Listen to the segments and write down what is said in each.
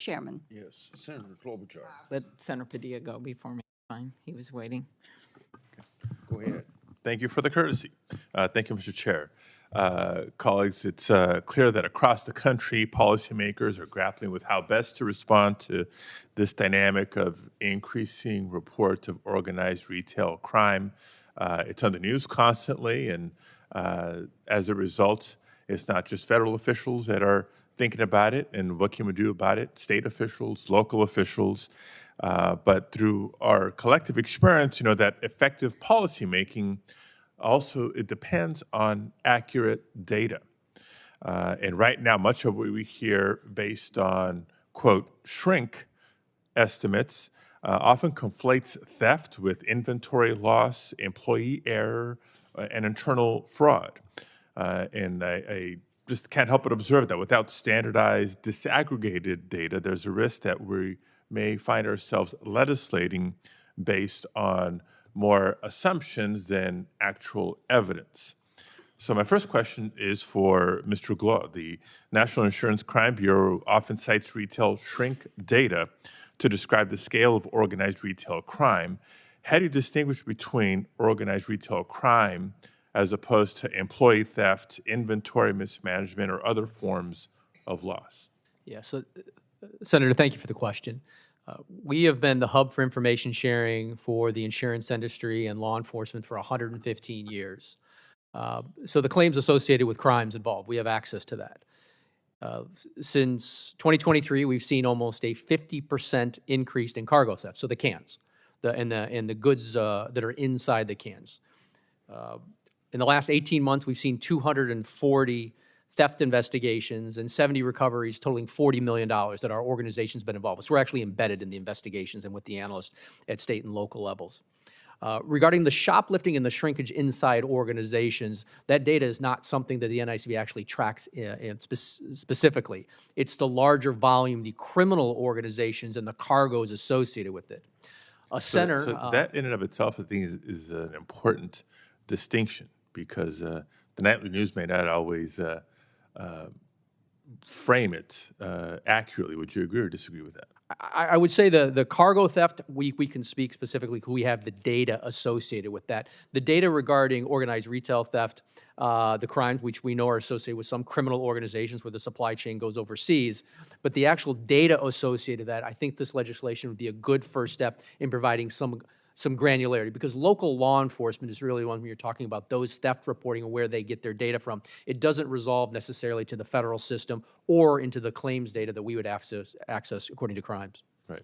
Chairman. Yes, Senator Klobuchar. Let Senator Padilla go before me. Fine, he was waiting. Go ahead. Thank you for the courtesy. Thank you, Mr. Chair. Colleagues, it's clear that across the country, policymakers are grappling with how best to respond to this dynamic of increasing reports of organized retail crime. It's on the news constantly, and as a result, it's not just federal officials that are thinking about it and what can we do about it, state officials, local officials, but through our collective experience, you know, that effective policymaking also, it depends on accurate data. And right now, much of what we hear based on, quote, shrink estimates often conflates theft with inventory loss, employee error, and internal fraud. And I just can't help but observe that without standardized, disaggregated data, there's a risk that we may find ourselves legislating based on more assumptions than actual evidence. So my first question is for Mr. Glawe. The National Insurance Crime Bureau often cites retail shrink data to describe the scale of organized retail crime. How do you distinguish between organized retail crime as opposed to employee theft, inventory mismanagement, or other forms of loss? Yeah, so Senator, thank you for the question. We have been the hub for information sharing for the insurance industry and law enforcement for 115 years. So the claims associated with crimes involved, we have access to that. Since 2023, we've seen almost a 50% increase in cargo theft, so the cans, and the goods that are inside the cans. In the last 18 months, we've seen 240 theft investigations and 70 recoveries totaling $40 million that our organization's been involved with. So we're actually embedded in the investigations and with the analysts at state and local levels. Regarding the shoplifting and the shrinkage inside organizations, that data is not something that the NICB actually tracks specifically. It's the larger volume, the criminal organizations and the cargoes associated with it. So that in and of itself, I think, is an important distinction because the nightly news may not always frame it accurately. Would you agree or disagree with that? I would say the cargo theft, we can speak specifically because we have the data associated with that. The data regarding organized retail theft, the crimes which we know are associated with some criminal organizations where the supply chain goes overseas, but the actual data associated with that, I think this legislation would be a good first step in providing some granularity, because local law enforcement is really when you're talking about those theft reporting and where they get their data from. It doesn't resolve necessarily to the federal system or into the claims data that we would access according to crimes. Right.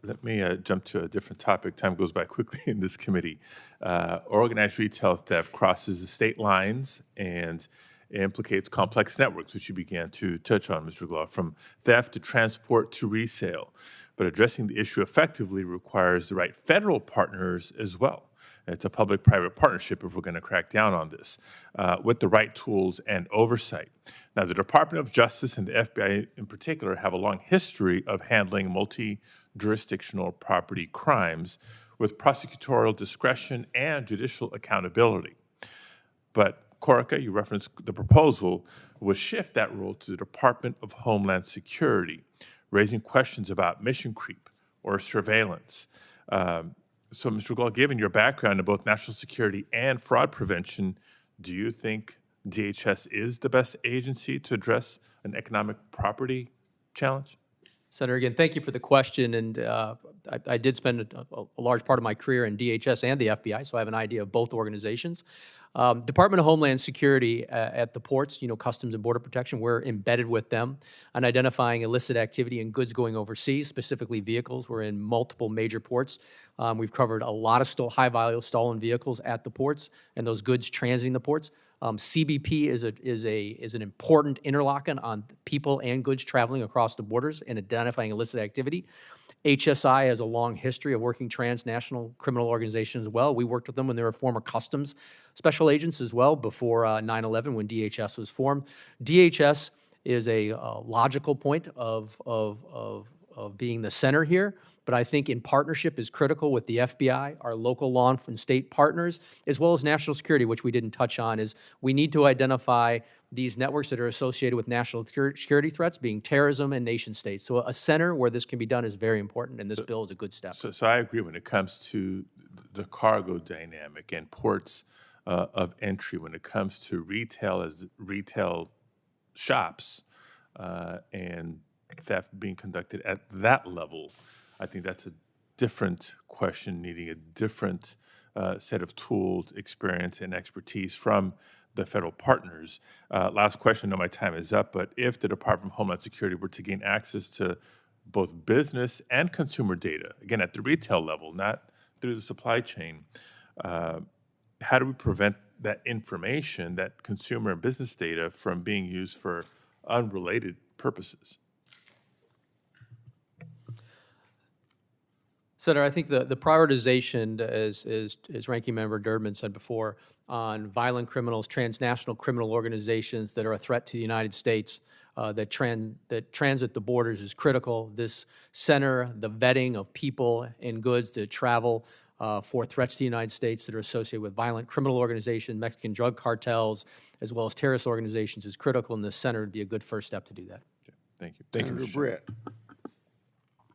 Let me jump to a different topic. Time goes by quickly in this committee. Organized retail theft crosses the state lines and implicates complex networks, which you began to touch on, Mr. Glawe, from theft to transport to resale. But addressing the issue effectively requires the right federal partners as well. It's a public-private partnership if we're going to crack down on this, with the right tools and oversight. Now, the Department of Justice and the FBI in particular have a long history of handling multi-jurisdictional property crimes with prosecutorial discretion and judicial accountability. But Corica, you referenced the proposal, would shift that role to the Department of Homeland Security, raising questions about mission creep or surveillance. So, Mr. Glawe, given your background in both national security and fraud prevention, do you think DHS is the best agency to address an economic property challenge? Senator, again, thank you for the question. And I did spend a large part of my career in DHS and the FBI, so I have an idea of both organizations. Department of Homeland Security at the ports, Customs and Border Protection, we're embedded with them on identifying illicit activity and goods going overseas, specifically vehicles. We're in multiple major ports. We've covered a lot of high-value stolen vehicles at the ports and those goods transiting the ports. CBP is an important interlockant on people and goods traveling across the borders and identifying illicit activity. HSI has a long history of working transnational criminal organizations as well. We worked with them when they were former customs special agents as well before 9/11 when DHS was formed. DHS is a logical point of of being the center here, but I think in partnership is critical with the FBI, our local law and state partners, as well as national security, which we didn't touch on, is we need to identify these networks that are associated with national security threats, being terrorism and nation states. So a center where this can be done is very important, and this bill is a good step. So I agree when it comes to the cargo dynamic and ports of entry, when it comes to retail shops and theft being conducted at that level. I think that's a different question, needing a different set of tools, experience, and expertise from the federal partners. Last question, I know my time is up, but if the Department of Homeland Security were to gain access to both business and consumer data, again, at the retail level, not through the supply chain, how do we prevent that information, that consumer and business data, from being used for unrelated purposes? Senator, I think the prioritization, as Ranking Member Durbin said before, on violent criminals, transnational criminal organizations that are a threat to the United States, that transit the borders is critical. This center, the vetting of people and goods that travel for threats to the United States that are associated with violent criminal organizations, Mexican drug cartels, as well as terrorist organizations is critical, and this center would be a good first step to do that. Okay. Thank you. Thank you, Senator Mr. Chair. Brett.